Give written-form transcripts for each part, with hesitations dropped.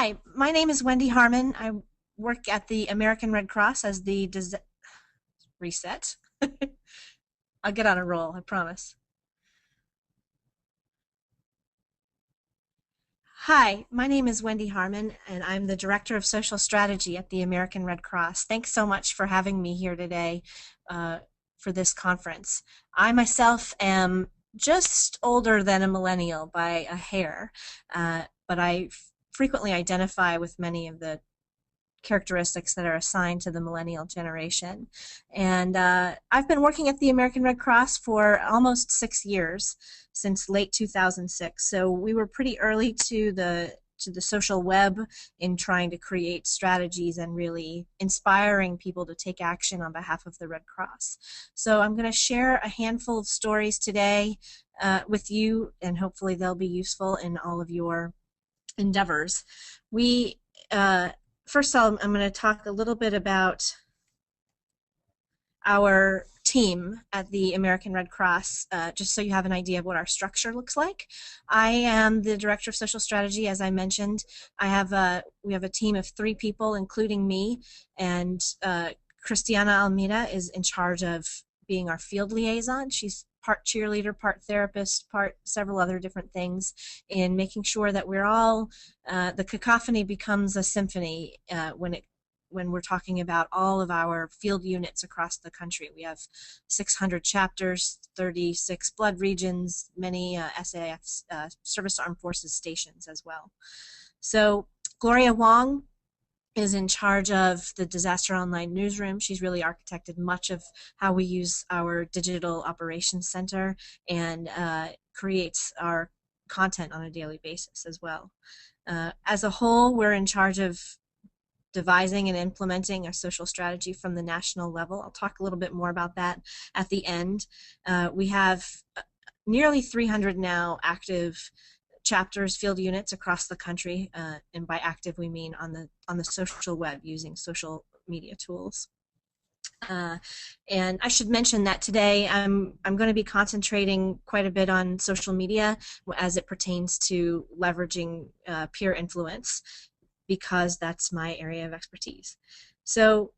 Hi, my name is Wendy Harmon. I work at the American Red Cross as the reset. I'll get on a roll, I promise. Hi, my name is Wendy Harmon, and I'm the Director of Social Strategy at the American Red Cross. Thanks so much for having me here today uh, for this conference. I myself am just older than a millennial by a hair, but I frequently identify with many of the characteristics that are assigned to the millennial generation. And I've been working at the American Red Cross for almost 6 years, since late 2006. So we were pretty early to the social web in trying to create strategies and really inspiring people to take action on behalf of the Red Cross. So I'm going to share a handful of stories today with you, and hopefully they'll be useful in all of your endeavors. We First of all, I'm going to talk a little bit about our team at the American Red Cross, just so you have an idea of what our structure looks like. I am the Director of Social Strategy, as I mentioned. We have a team of 3 people, including me, and Christiana Almeida is in charge of being our field liaison. She's part cheerleader, part therapist, part several other different things in making sure that we're all, the cacophony becomes a symphony when we're talking about all of our field units across the country. We have 600 chapters, 36 blood regions, many SAF, Service Armed Forces stations as well. So Gloria Wong is in charge of the Disaster Online newsroom. She's really architected much of how we use our digital operations center and creates our content on a daily basis as well. As a whole, we're in charge of devising and implementing a social strategy from the national level. I'll talk a little bit more about that at the end. We have nearly 300 now active chapters, field units across the country, and by active we mean on the social web using social media tools. And I should mention that today I'm going to be concentrating quite a bit on social media as it pertains to leveraging peer influence, because that's my area of expertise. So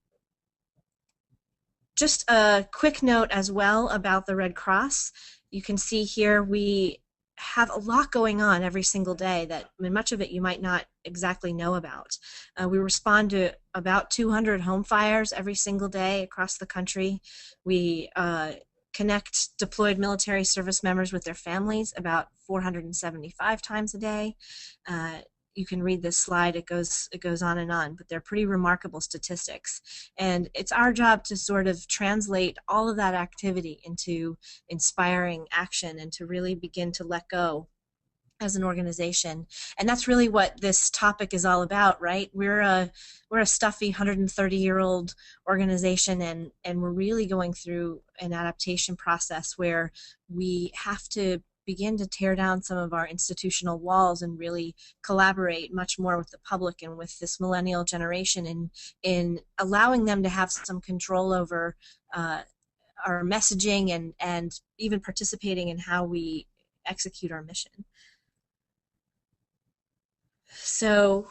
just a quick note as well about the Red Cross. You can see here we have a lot going on every single day that much of it you might not exactly know about. We respond to about 200 home fires every single day across the country. We connect deployed military service members with their families about 475 times a day. You can read this slide, it goes on, but they're pretty remarkable statistics. And it's our job to sort of translate all of that activity into inspiring action and to really begin to let go as an organization. And that's really what this topic is all about, right? We're a stuffy 130-year-old organization, and we're really going through an adaptation process where we have to begin to tear down some of our institutional walls and really collaborate much more with the public and with this millennial generation in allowing them to have some control over our messaging and even participating in how we execute our mission. So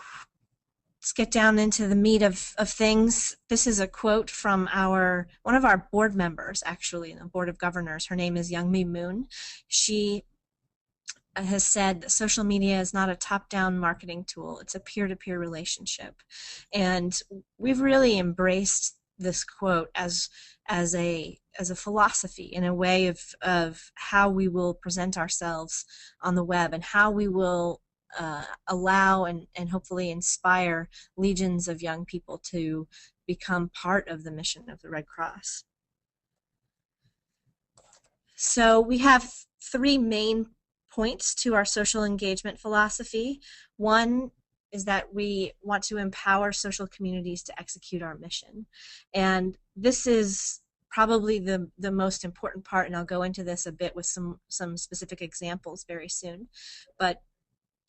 let's get down into the meat of things. This is a quote from one of our board members, actually, in the Board of Governors. Her name is Youngmi Moon. She has said that social media is not a top-down marketing tool, it's a peer-to-peer relationship. And we've really embraced this quote as a philosophy, in a way of how we will present ourselves on the web and how we will allow and hopefully inspire legions of young people to become part of the mission of the Red Cross. So we have 3 main points to our social engagement philosophy. One is that we want to empower social communities to execute our mission. And this is probably the most important part, and I'll go into this a bit with some specific examples very soon. But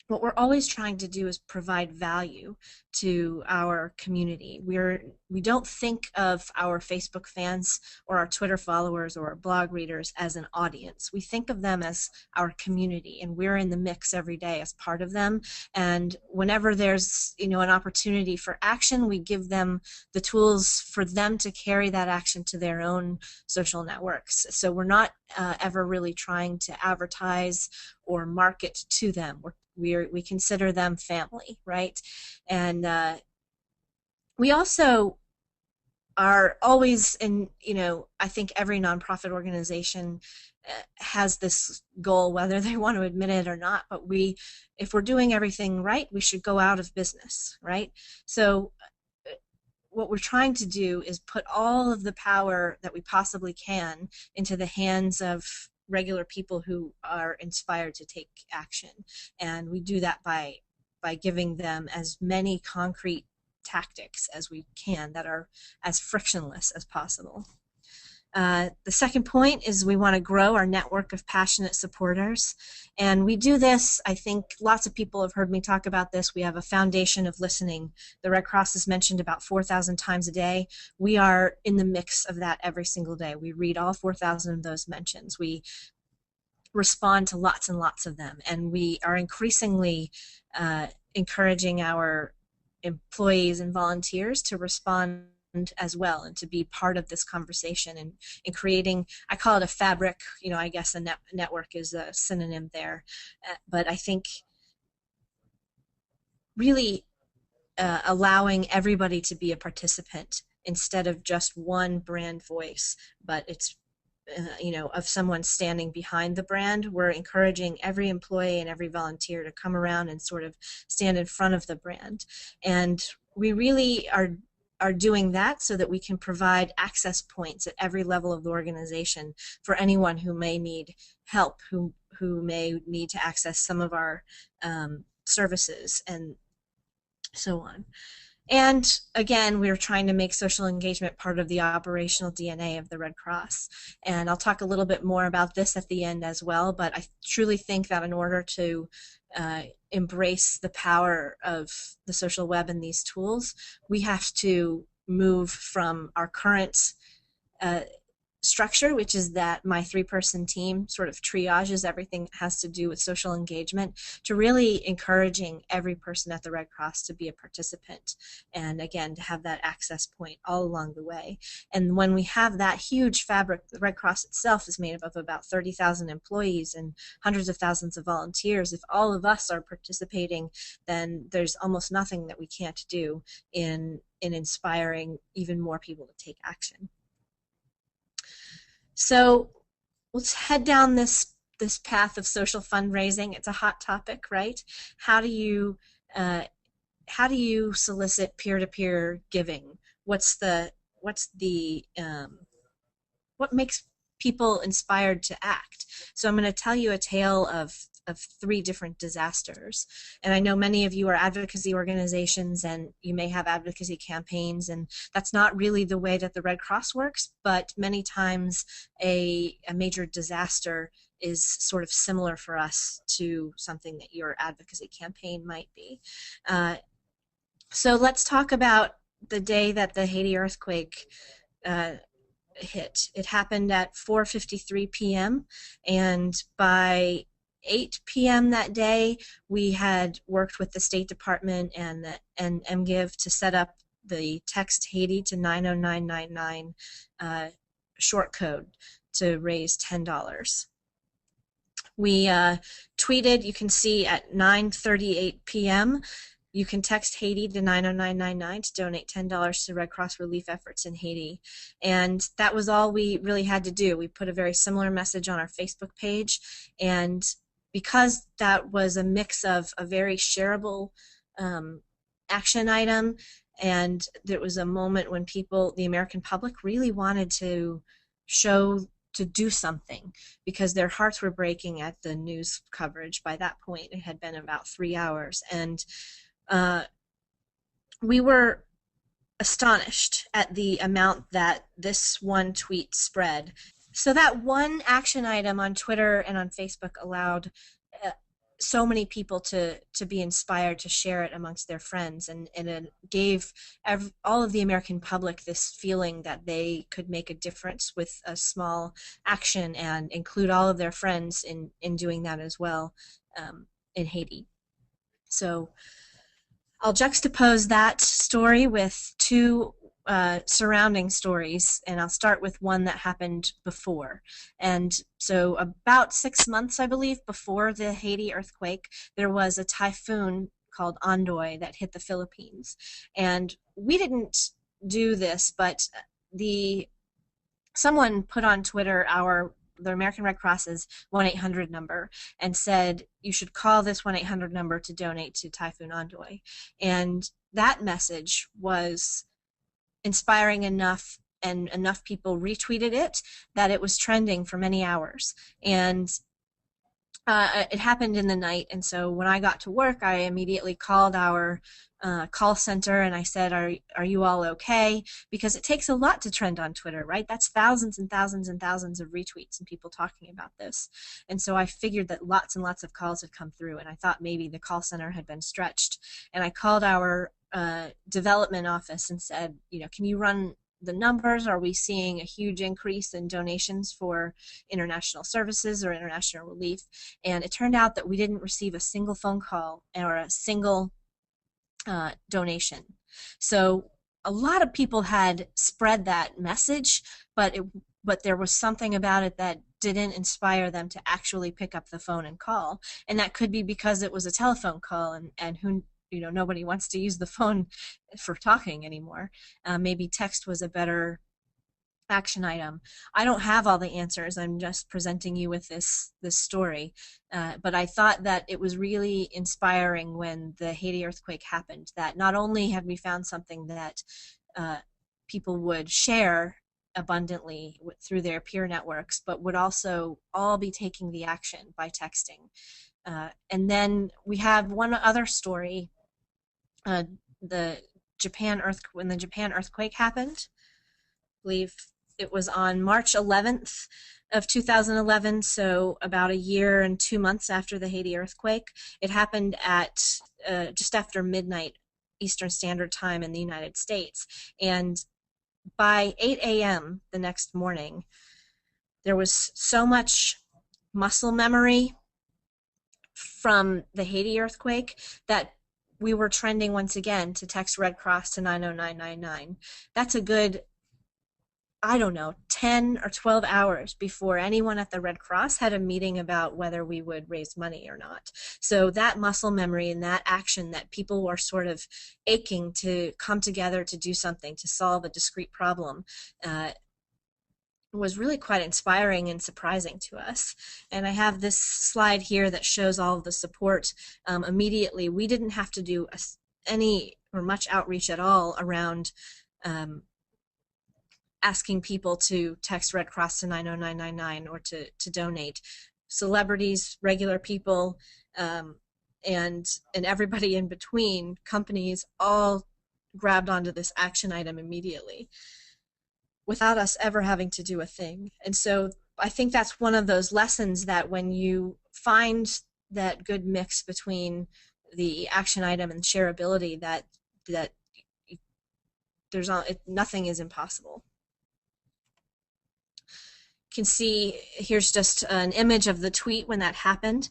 what we're always trying to do is provide value to our community. We don't think of our Facebook fans or our Twitter followers or our blog readers as an audience. We think of them as our community, and we're in the mix every day as part of them. And whenever there's an opportunity for action, we give them the tools for them to carry that action to their own social networks. So we're not ever really trying to advertise or market to them. We consider them family, right? And we also are always I think every nonprofit organization has this goal, whether they want to admit it or not, but if we're doing everything right, we should go out of business, right? So what we're trying to do is put all of the power that we possibly can into the hands of regular people who are inspired to take action. And we do that by giving them as many concrete tactics as we can that are as frictionless as possible. The second point is we want to grow our network of passionate supporters. And we do this, I think lots of people have heard me talk about this. We have a foundation of listening. The Red Cross is mentioned about 4,000 times a day. We are in the mix of that every single day. We read all 4,000 of those mentions. We respond to lots and lots of them. And we are increasingly encouraging our employees and volunteers to respond as well and to be part of this conversation and creating, I call it a fabric, I guess a network is a synonym there, but I think really allowing everybody to be a participant instead of just one brand voice, but it's of someone standing behind the brand. We're encouraging every employee and every volunteer to come around and sort of stand in front of the brand. And we really are doing that so that we can provide access points at every level of the organization for anyone who may need help, who may need to access some of our services and so on. And again, we're trying to make social engagement part of the operational DNA of the Red Cross. And I'll talk a little bit more about this at the end as well, but I truly think that in order to embrace the power of the social web and these tools, we have to move from our current structure, which is that my 3-person team sort of triages everything that has to do with social engagement, to really encouraging every person at the Red Cross to be a participant and again to have that access point all along the way. And when we have that huge fabric, the Red Cross itself is made up of about 30,000 employees and hundreds of thousands of volunteers. If all of us are participating, then there's almost nothing that we can't do in inspiring even more people to take action. So let's head down this path of social fundraising. It's a hot topic, right? How do you solicit peer-to-peer giving? What makes people inspired to act? So I'm going to tell you a tale of 3 different disasters. And I know many of you are advocacy organizations and you may have advocacy campaigns, and that's not really the way that the Red Cross works, but many times a major disaster is sort of similar for us to something that your advocacy campaign might be. So let's talk about the day that the Haiti earthquake hit. It happened at 4:53 p.m. and by 8 p.m. that day, we had worked with the State Department and MGIV to set up the Text Haiti to 90999 short code to raise $10. We tweeted, you can see at 9:38 p.m., you can text Haiti to 90999 to donate $10 to Red Cross relief efforts in Haiti. And that was all we really had to do. We put a very similar message on our Facebook page, and because that was a mix of a very shareable action item, and there was a moment when people, the American public, really wanted to do something because their hearts were breaking at the news coverage. By that point, it had been about 3 hours, and we were astonished at the amount that this one tweet spread. So that one action item on Twitter and on Facebook allowed so many people to be inspired to share it amongst their friends, and it gave all of the American public this feeling that they could make a difference with a small action and include all of their friends in doing that as well, in Haiti. So I'll juxtapose that story with two surrounding stories, and I'll start with one that happened before. And so, about 6 months, I believe, before the Haiti earthquake, there was a typhoon called Ondoy that hit the Philippines. And we didn't do this, but the someone put on Twitter the American Red Cross's 1-800 number and said you should call this 1-800 number to donate to Typhoon Ondoy. And that message was inspiring enough, and enough people retweeted it that it was trending for many hours. And it happened in the night, and so when I got to work, I immediately called our call center and I said, are you all okay? Because it takes a lot to trend on Twitter, right? That's thousands and thousands and thousands of retweets and people talking about this. And so I figured that lots and lots of calls had come through, and I thought maybe the call center had been stretched. And I called our development office and said, can you run the numbers? Are we seeing a huge increase in donations for international services or international relief? And it turned out that we didn't receive a single phone call or a single donation. So a lot of people had spread that message, but there was something about it that didn't inspire them to actually pick up the phone and call. And that could be because it was a telephone call, and who nobody wants to use the phone for talking anymore. Maybe text was a better action item. I don't have all the answers. I'm just presenting you with this story. But I thought that it was really inspiring when the Haiti earthquake happened, that not only had we found something that people would share abundantly through their peer networks, but would also all be taking the action by texting. And then we have one other story. When the Japan earthquake happened, I believe it was on March 11th of 2011, so about a year and 2 months after the Haiti earthquake. It happened at just after midnight Eastern Standard Time in the United States. And by 8 a.m. the next morning, there was so much muscle memory from the Haiti earthquake that we were trending once again to text Red Cross to 90999. That's a good, 10 or 12 hours before anyone at the Red Cross had a meeting about whether we would raise money or not. So that muscle memory and that action, that people were sort of aching to come together to do something, to solve a discrete problem, was really quite inspiring and surprising to us. And I have this slide here that shows all of the support immediately. We didn't have to do any or much outreach at all around asking people to text Red Cross to 90999 or to donate. Celebrities, regular people, and everybody in between, companies, all grabbed onto this action item immediately without us ever having to do a thing. And so I think that's one of those lessons, that when you find that good mix between the action item and shareability, that nothing is impossible. You can see here's just an image of the tweet when that happened.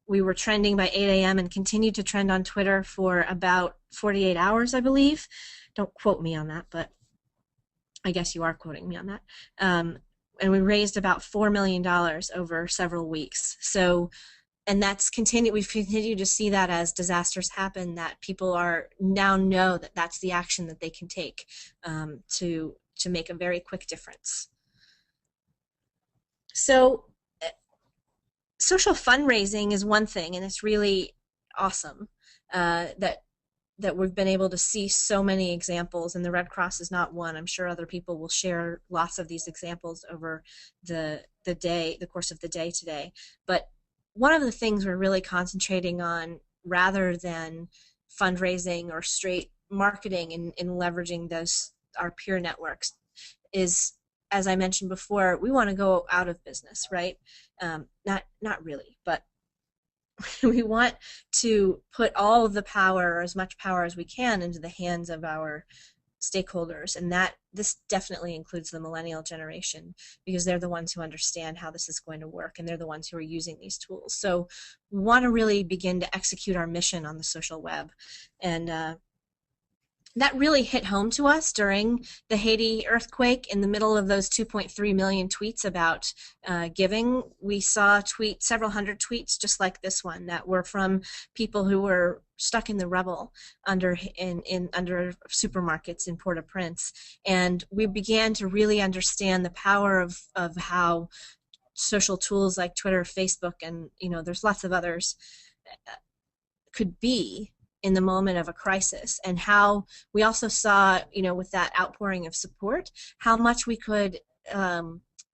We were trending by 8 a.m. and continued to trend on Twitter for about 48 hours, I believe. Don't quote me on that, but I guess you are quoting me on that. And we raised about $4 million over several weeks. So, and that's continued. We've continued to see that as disasters happen, that people now know that that's the action that they can take to make a very quick difference. So, social fundraising is one thing, and it's really awesome that we've been able to see so many examples, and the Red Cross is not one. I'm sure other people will share lots of these examples over the course of the day today. But one of the things we're really concentrating on, rather than fundraising or straight marketing and leveraging our peer networks, is, as I mentioned before, we want to go out of business, right? Not really, but we want to put all of the power, or as much power as we can, into the hands of our stakeholders, and that this definitely includes the millennial generation, because they're the ones who understand how this is going to work, and they're the ones who are using these tools. So we want to really begin to execute our mission on the social web, and that really hit home to us during the Haiti earthquake. In the middle of those 2.3 million tweets about giving, we saw several hundred tweets just like this one that were from people who were stuck in the rubble under supermarkets in Port-au-Prince. And we began to really understand the power of how social tools like Twitter, Facebook, and there's lots of others could be in the moment of a crisis, and how we also saw, with that outpouring of support, how much we could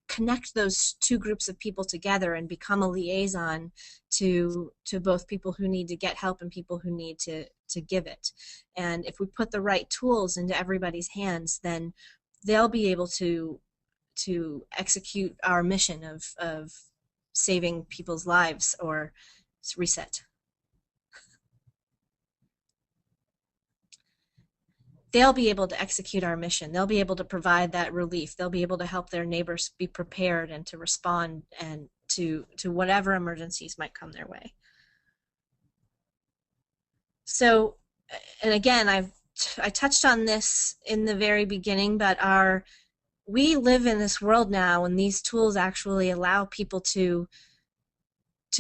connect those two groups of people together and become a liaison to both people who need to get help and people who need to give it. And if we put the right tools into everybody's hands, then they'll be able to execute our mission of saving people's lives, or reset. They'll be able to execute our mission. They'll be able to provide that relief. They'll be able to help their neighbors be prepared and to respond and to whatever emergencies might come their way. So, and again, I touched on this in the very beginning, but we live in this world now, and these tools actually allow people to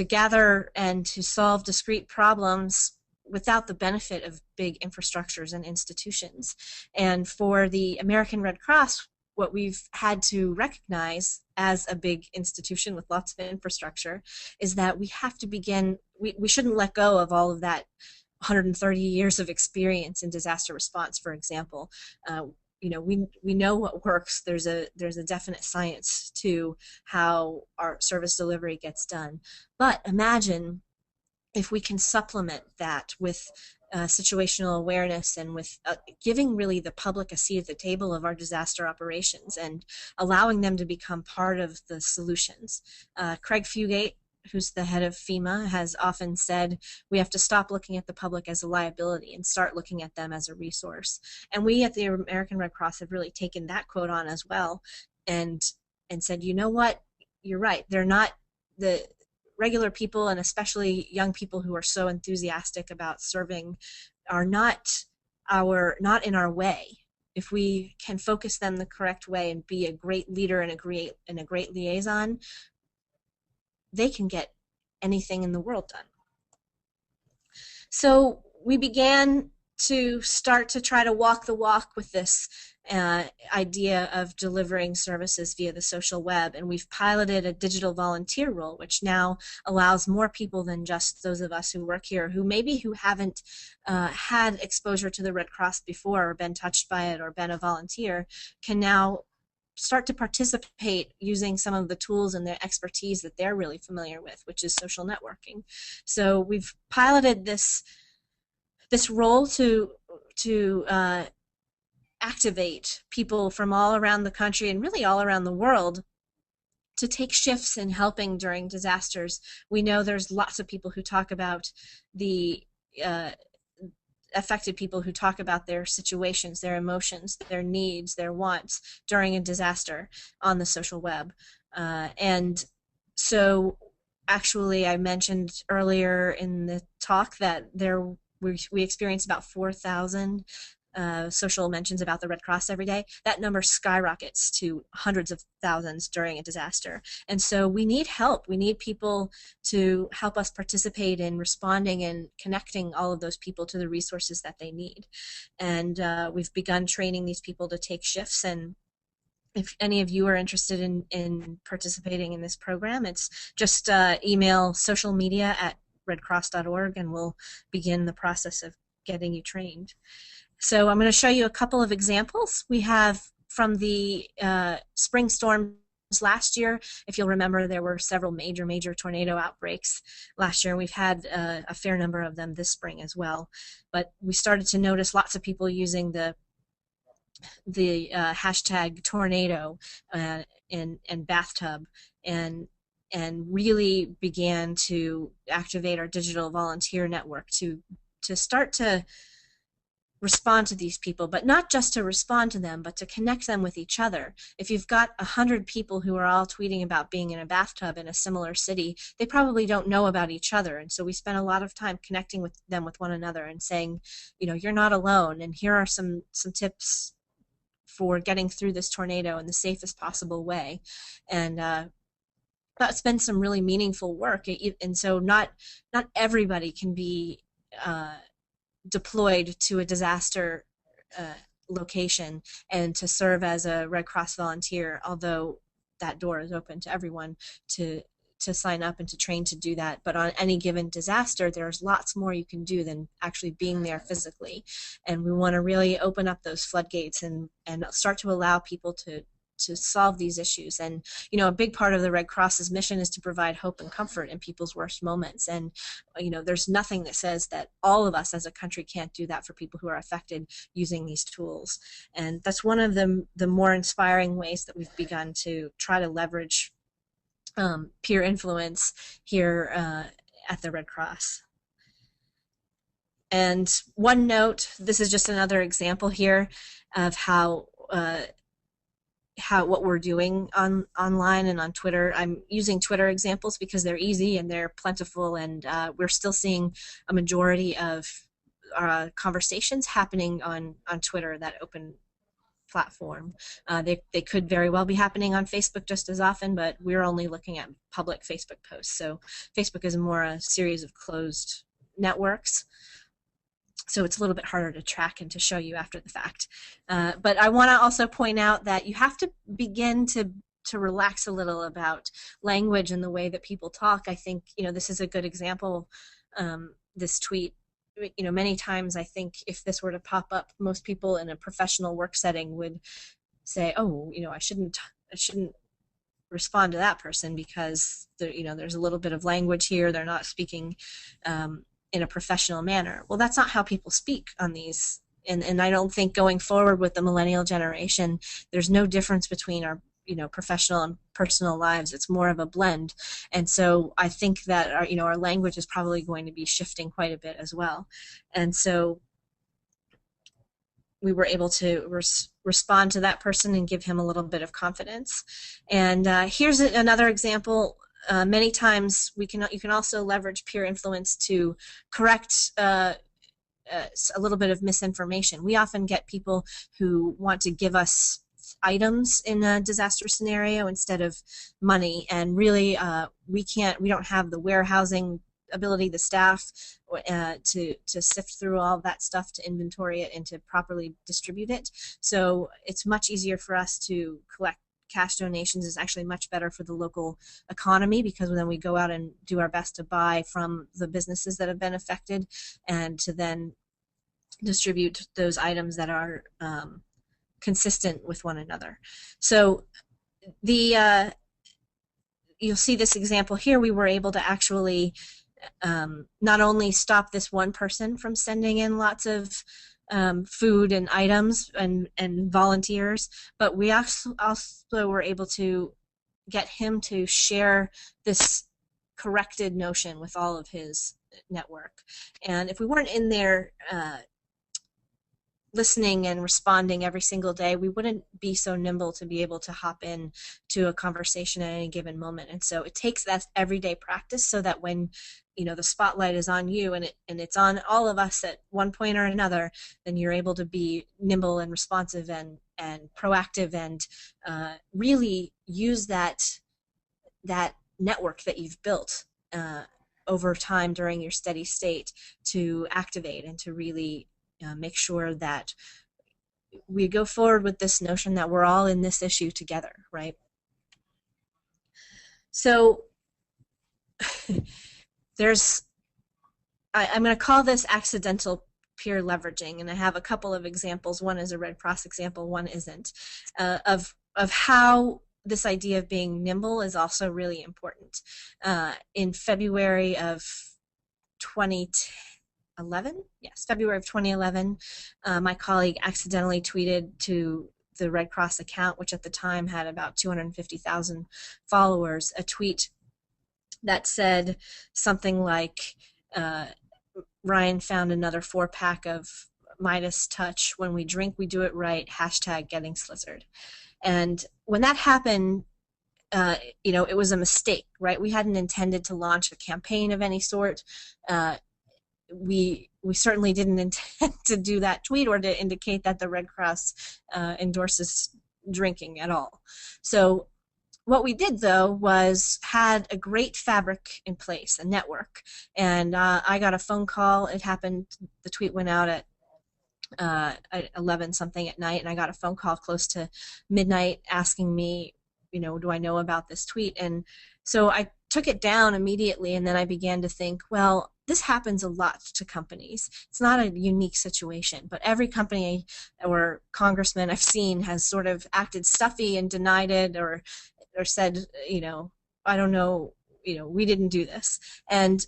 gather and to solve discrete problems without the benefit of big infrastructures and institutions. And for the American Red Cross, what we've had to recognize as a big institution with lots of infrastructure is that we have to begin, we shouldn't let go of all of that 130 years of experience in disaster response, for example. We know what works. There's a definite science to how our service delivery gets done. But imagine if we can supplement that with situational awareness, and with giving really the public a seat at the table of our disaster operations and allowing them to become part of the solutions. Craig Fugate, who's the head of FEMA, has often said we have to stop looking at the public as a liability and start looking at them as a resource. And we at the American Red Cross have really taken that quote on as well, and said, you know what, you're right, they're not the regular people, and especially young people who are so enthusiastic about serving, are not in our way. If we can focus them the correct way and be a great leader and a great liaison, they can get anything in the world done. So we began to start to try to walk the walk with this idea of delivering services via the social web, and we've piloted a digital volunteer role, which now allows more people than just those of us who work here, who haven't had exposure to the Red Cross before, or been touched by it, or been a volunteer, can now start to participate using some of the tools and the expertise that they're really familiar with, which is social networking. So we've piloted this role to activate people from all around the country, and really all around the world, to take shifts in helping during disasters. We know there's lots of people who talk about the affected people who talk about their situations, their emotions, their needs, their wants during a disaster on the social web. And so actually I mentioned earlier in the talk that we experience about 4,000 social mentions about the Red Cross every day. That number skyrockets to hundreds of thousands during a disaster. And so we need help. We need people to help us participate in responding and connecting all of those people to the resources that they need. And we've begun training these people to take shifts. And if any of you are interested in participating in this program, it's just email socialmedia@redcross.org, and we'll begin the process of getting you trained. So I'm going to show you a couple of examples. We have from the spring storms last year. If you'll remember, there were several major tornado outbreaks last year, and we've had a fair number of them this spring as well. But we started to notice lots of people using the hashtag tornado and bathtub, and and really began to activate our digital volunteer network to start to respond to these people, but not just to respond to them, but to connect them with each other. If you've got 100 people who are all tweeting about being in a bathtub in a similar city, they probably don't know about each other. And so we spent a lot of time connecting with them with one another and saying, you know, you're not alone, and here are some tips for getting through this tornado in the safest possible way. And that's been some really meaningful work. And so not everybody can be deployed to a disaster location and to serve as a Red Cross volunteer, although that door is open to everyone to sign up and to train to do that. But on any given disaster, there's lots more you can do than actually being there physically. And we want to really open up those floodgates and start to allow people to solve these issues. And, you know, a big part of the Red Cross's mission is to provide hope and comfort in people's worst moments. And, you know, there's nothing that says that all of us as a country can't do that for people who are affected using these tools. And that's one of the more inspiring ways that we've begun to try to leverage peer influence here at the Red Cross. And one note, this is just another example here of how what we're doing online and on Twitter. I'm using Twitter examples because they're easy and they're plentiful, and we're still seeing a majority of conversations happening on Twitter, that open platform. They could very well be happening on Facebook just as often, but we're only looking at public Facebook posts. So Facebook is more a series of closed networks. So it's a little bit harder to track and to show you after the fact. But I want to also point out that you have to begin to relax a little about language and the way that people talk. I think, you know, this is a good example, this tweet. You know, many times I think if this were to pop up, most people in a professional work setting would say, oh, you know, I shouldn't respond to that person because there, you know, there's a little bit of language here. They're not speaking in a professional manner. Well, that's not how people speak on these. And I don't think going forward with the millennial generation, there's no difference between our, you know, professional and personal lives. It's more of a blend. And so I think that our, you know, our language is probably going to be shifting quite a bit as well. And so we were able to respond to that person and give him a little bit of confidence. And here's another example. Many times you can also leverage peer influence to correct a little bit of misinformation. We often get people who want to give us items in a disaster scenario instead of money, and really we don't have the warehousing ability, the staff, to sift through all of that stuff, to inventory it, and to properly distribute it. So it's much easier for us to collect cash donations. Is actually much better for the local economy, because then we go out and do our best to buy from the businesses that have been affected and to then distribute those items that are consistent with one another. So the you'll see this example here. We were able to actually not only stop this one person from sending in lots of food and items and volunteers, but we also were able to get him to share this corrected notion with all of his network. And if we weren't in there listening and responding every single day, we wouldn't be so nimble to be able to hop in to a conversation at any given moment. And so it takes that everyday practice, so that when, you know, the spotlight is on you and it's on all of us at one point or another, then you're able to be nimble and responsive and proactive and really use that network that you've built over time during your steady state to activate and to really make sure that we go forward with this notion that we're all in this issue together, right? So I'm going to call this accidental peer leveraging, and I have a couple of examples. One is a Red Cross example, one isn't, of how this idea of being nimble is also really important. In February of 2011, yes, February of 2011, my colleague accidentally tweeted to the Red Cross account, which at the time had about 250,000 followers, a tweet that said something like, uh, Ryan found another 4-pack of Midas Touch. When we drink, we do it right. Hashtag getting slizzard. And when that happened, it was a mistake, right? We hadn't intended to launch a campaign of any sort. Uh, we certainly didn't intend to do that tweet or to indicate that the Red Cross endorses drinking at all. So what we did, though, was had a great fabric in place, a network. And I got a phone call. It happened, the tweet went out at 11 something at night, and I got a phone call close to midnight asking me, do I know about this tweet? And so I took it down immediately, and then I began to think, well, this happens a lot to companies. It's not a unique situation, but every company or congressman I've seen has sort of acted stuffy and denied it, or said, I don't know, we didn't do this. And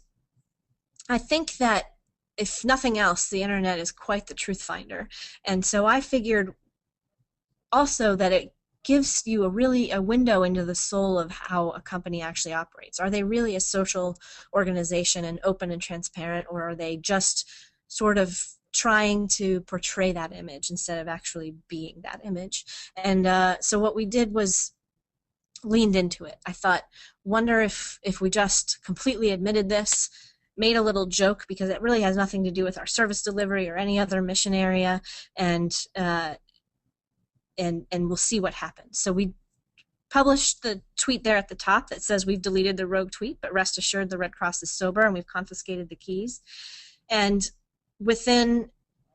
I think that if nothing else, the internet is quite the truth finder. And so I figured also that it gives you a window into the soul of how a company actually operates. Are they really a social organization and open and transparent, or are they just sort of trying to portray that image instead of actually being that image? And so what we did was leaned into it. I thought, wonder if we just completely admitted this, made a little joke, because it really has nothing to do with our service delivery or any other mission area, and we'll see what happens. So we published the tweet there at the top that says we've deleted the rogue tweet, but rest assured the Red Cross is sober and we've confiscated the keys. And within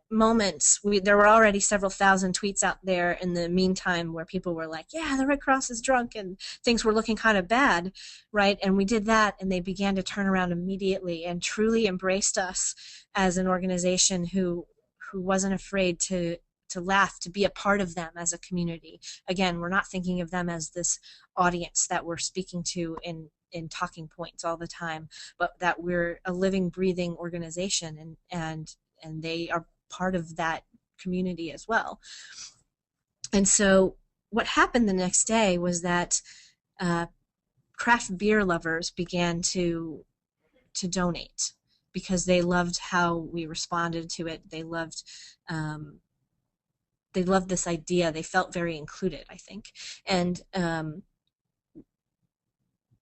moments, there were already several thousand tweets out there in the meantime where people were like, yeah, the Red Cross is drunk, and things were looking kind of bad, right? And we did that, and they began to turn around immediately and truly embraced us as an organization who wasn't afraid to laugh, to be a part of them as a community. Again, we're not thinking of them as this audience that we're speaking to in talking points all the time, but that we're a living, breathing organization, and they are part of that community as well. And so what happened the next day was that craft beer lovers began to donate, because they loved how we responded to it. They loved this idea. They felt very included, I think. And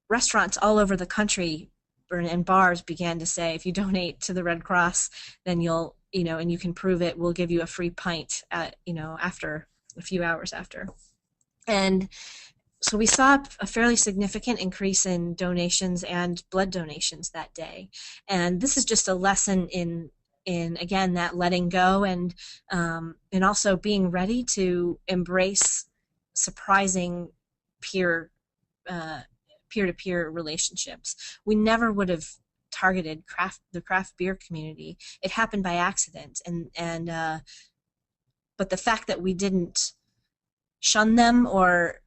restaurants all over the country and bars began to say, if you donate to the Red Cross, then you'll, and you can prove it, we'll give you a free pint after a few hours after. And so we saw a fairly significant increase in donations and blood donations that day. And this is just a lesson in again, that letting go, and also being ready to embrace surprising peer-to-peer relationships. We never would have targeted the craft beer community. It happened by accident, but the fact that we didn't shun them or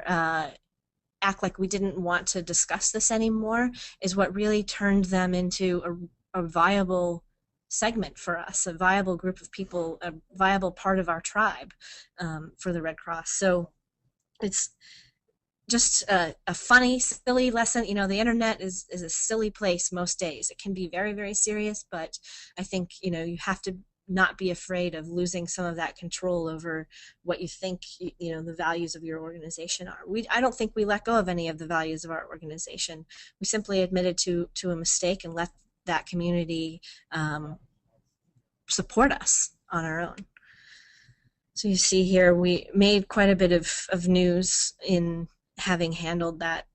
act like we didn't want to discuss this anymore is what really turned them into a viable segment for us, a viable group of people, a viable part of our tribe for the Red Cross. So it's just a funny, silly lesson. The internet is a silly place most days. It can be very, very serious, but I think, you have to not be afraid of losing some of that control over what you think, the values of your organization are. I don't think we let go of any of the values of our organization. We simply admitted to a mistake and let that community support us on our own. So you see here, we made quite a bit of news in having handled that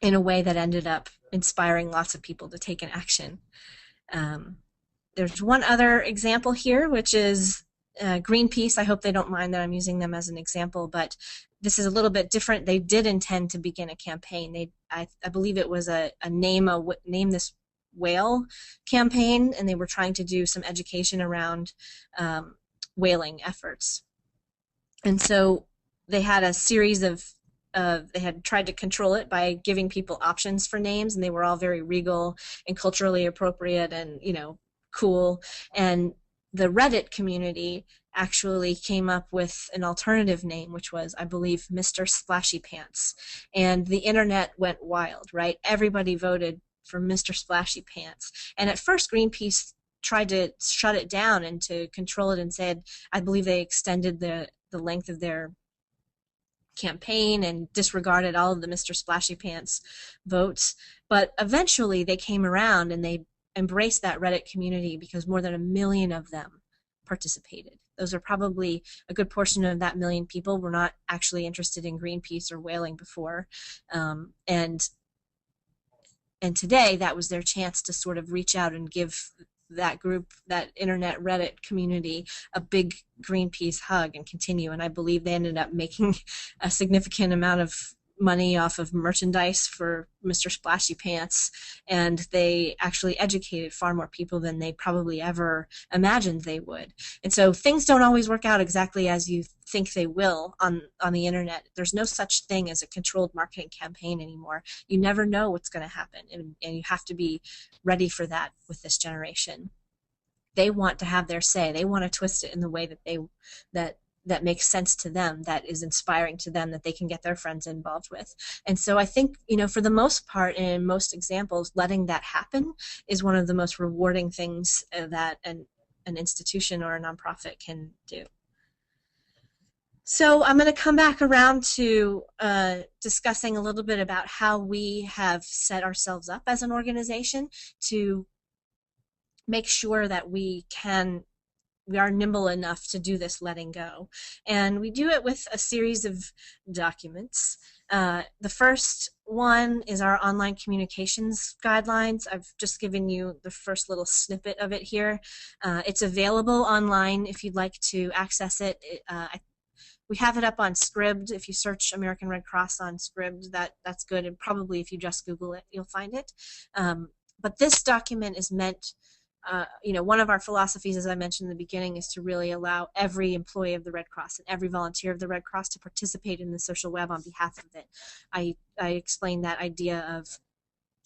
in a way that ended up inspiring lots of people to take an action. There's one other example here, which is Greenpeace. I hope they don't mind that I'm using them as an example, but this is a little bit different. They did intend to begin a campaign. I believe it was a name this whale campaign, and they were trying to do some education around whaling efforts. And so they had a series of they had tried to control it by giving people options for names, and they were all very regal and culturally appropriate and cool. And the Reddit community actually came up with an alternative name, which was, I believe, Mr. Splashy Pants. And the internet went wild, right? Everybody voted for Mr. Splashy Pants. And at first, Greenpeace tried to shut it down and to control it and said, I believe they extended the length of their campaign and disregarded all of the Mr. Splashy Pants votes. But eventually they came around and they embraced that Reddit community because more than 1 million of them participated. Those are probably a good portion of that 1 million people were not actually interested in Greenpeace or whaling before. And today that was their chance to sort of reach out and give that group, that internet Reddit community, a big Greenpeace hug and continue. And I believe they ended up making a significant amount of money off of merchandise for Mr. Splashy Pants, and they actually educated far more people than they probably ever imagined they would. And so things don't always work out exactly as you think they will on the internet. There's no such thing as a controlled marketing campaign anymore. You never know what's going to happen, and you have to be ready for that with this generation. They want to have their say. They want to twist it in the way that makes sense to them, that is inspiring to them, that they can get their friends involved with. And so I think, for the most part, and in most examples, letting that happen is one of the most rewarding things that an institution or a nonprofit can do. So I'm going to come back around to discussing a little bit about how we have set ourselves up as an organization to make sure that we are nimble enough to do this letting go. And we do it with a series of documents. The first one is our online communications guidelines. I've just given you the first little snippet of it here. It's available online if you'd like to access it. We have it up on Scribd. If you search American Red Cross on Scribd, that's good. And probably if you just Google it, you'll find it. But this document is meant, one of our philosophies, as I mentioned in the beginning, is to really allow every employee of the Red Cross and every volunteer of the Red Cross to participate in the social web on behalf of it. I explained that idea of,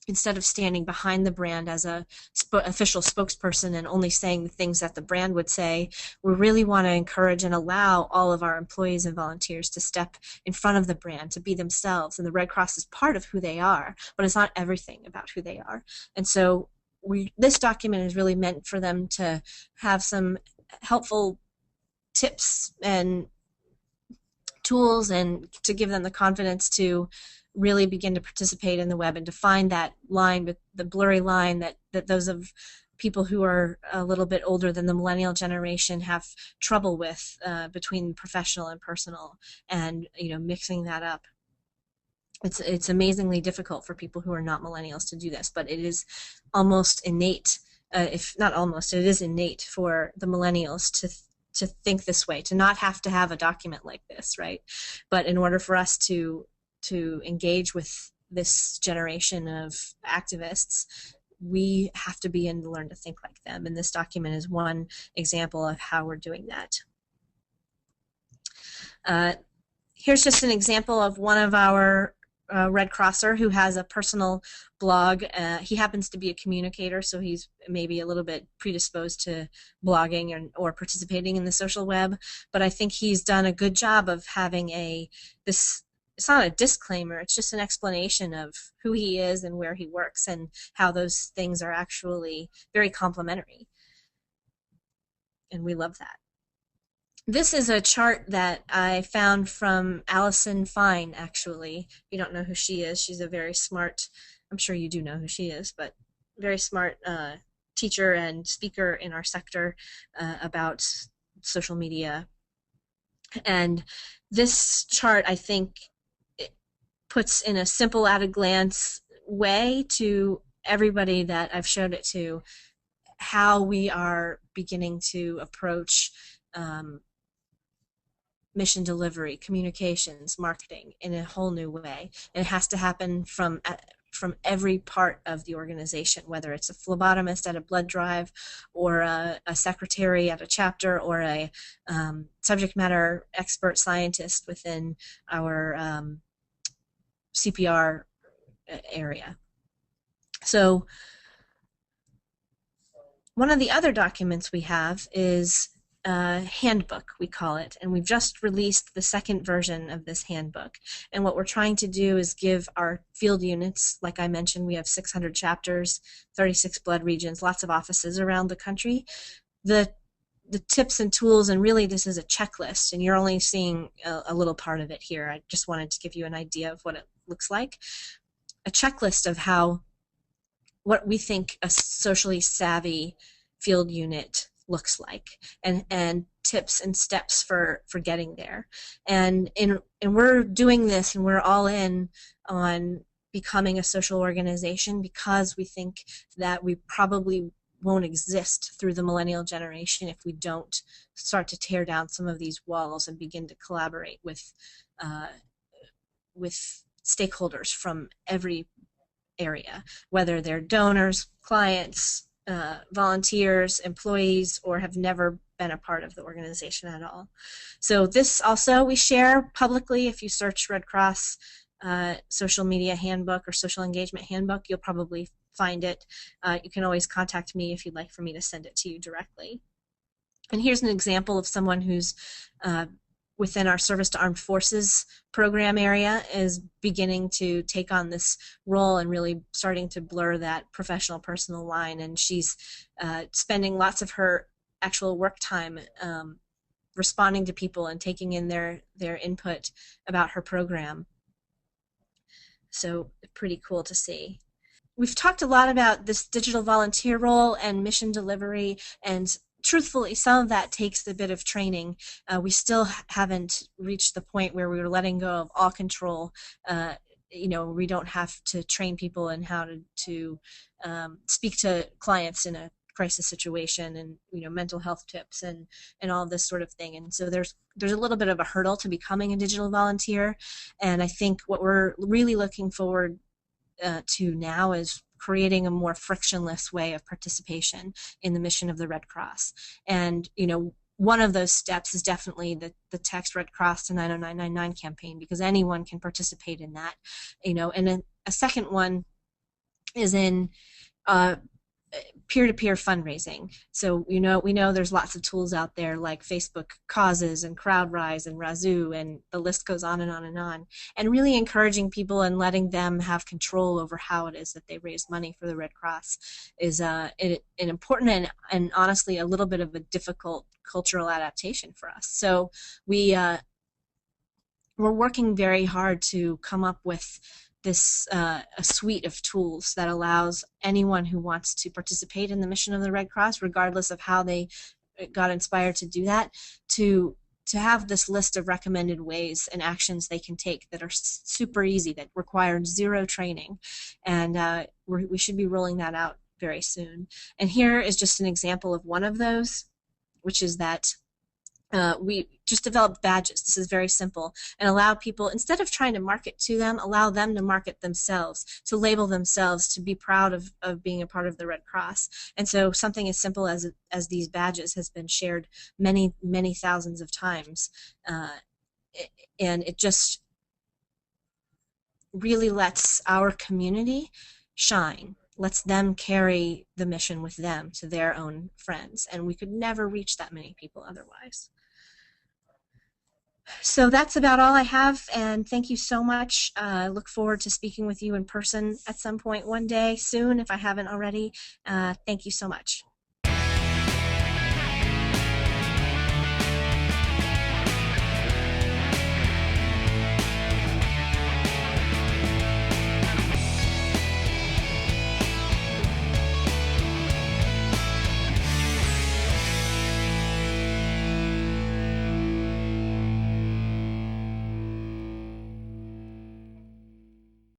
instead of standing behind the brand as a official spokesperson and only saying the things that the brand would say, we really want to encourage and allow all of our employees and volunteers to step in front of the brand, to be themselves. And the Red Cross is part of who they are, but it's not everything about who they are. And so this document is really meant for them to have some helpful tips and tools, and to give them the confidence to really begin to participate in the web and to find that line, the blurry line that those of people who are a little bit older than the millennial generation have trouble with, between professional and personal, and mixing that up. It's amazingly difficult for people who are not millennials to do this, but it is almost innate, if not almost, it is innate for the millennials to think this way, to not have to have a document like this, right? But in order for us to engage with this generation of activists, we have to be and learn to think like them, and this document is one example of how we're doing that. Here's just an example of one of our Red Crosser who has a personal blog. He happens to be a communicator, so he's maybe a little bit predisposed to blogging or participating in the social web, but I think he's done a good job of having it's not a disclaimer, it's just an explanation of who he is and where he works and how those things are actually very complementary. And we love that. This is a chart that I found from Allison Fine, actually. If you don't know who she is, she's a very smart, I'm sure you do know who she is, but very smart teacher and speaker in our sector about social media. And this chart, I think, puts in a simple at-a-glance way to everybody that I've showed it to how we are beginning to approach mission delivery, communications, marketing in a whole new way. And it has to happen from every part of the organization, whether it's a phlebotomist at a blood drive, or a secretary at a chapter, or a subject matter expert scientist within our CPR area. So one of the other documents we have is handbook, we call it, and we've just released the second version of this handbook. And what we're trying to do is give our field units, like I mentioned, we have 600 chapters, 36 blood regions, lots of offices around the country, the tips and tools, and really this is a checklist, and you're only seeing a little part of it here. I just wanted to give you an idea of what it looks like. A checklist of what we think a socially savvy field unit looks like, and tips and steps for getting there. And we're doing this, and we're all in on becoming a social organization because we think that we probably won't exist through the millennial generation if we don't start to tear down some of these walls and begin to collaborate with stakeholders from every area, whether they're donors, clients, volunteers, employees, or have never been a part of the organization at all. So this also we share publicly. If you search Red Cross social media handbook or social engagement handbook, you'll probably find it. You can always contact me if you'd like for me to send it to you directly. And here's an example of someone who's within our Service to Armed Forces program area is beginning to take on this role and really starting to blur that professional personal line, and she's spending lots of her actual work time responding to people and taking in their input about her program. So pretty cool to see. We've talked a lot about this digital volunteer role and mission delivery, and truthfully, some of that takes a bit of training. We still haven't reached the point where we were letting go of all control. You know, we don't have to train people in how to speak to clients in a crisis situation, and mental health tips and all this sort of thing. And so there's a little bit of a hurdle to becoming a digital volunteer. And I think what we're really looking forward to now is creating a more frictionless way of participation in the mission of the Red Cross. And one of those steps is definitely the Text Red Cross to 90999 campaign, because anyone can participate in that. And then a second one is in peer-to-peer fundraising. So we know there's lots of tools out there like Facebook Causes and CrowdRise and Razoo, and the list goes on and on and on. And really encouraging people and letting them have control over how it is that they raise money for the Red Cross is an important and honestly a little bit of a difficult cultural adaptation for us. So we're working very hard to come up with this a suite of tools that allows anyone who wants to participate in the mission of the Red Cross, regardless of how they got inspired to do that, to have this list of recommended ways and actions they can take that are super easy, that require zero training. And we should be rolling that out very soon. And here is just an example of one of those, which is that we just developed badges. This is very simple, and allow people, instead of trying to market to them, allow them to market themselves, to label themselves, to be proud of being a part of the Red Cross. And so something as simple as these badges has been shared many, many thousands of times, and it just really lets our community shine, lets them carry the mission with them to their own friends, and we could never reach that many people otherwise. So that's about all I have, and thank you so much. I look forward to speaking with you in person at some point one day soon if I haven't already. Thank you so much.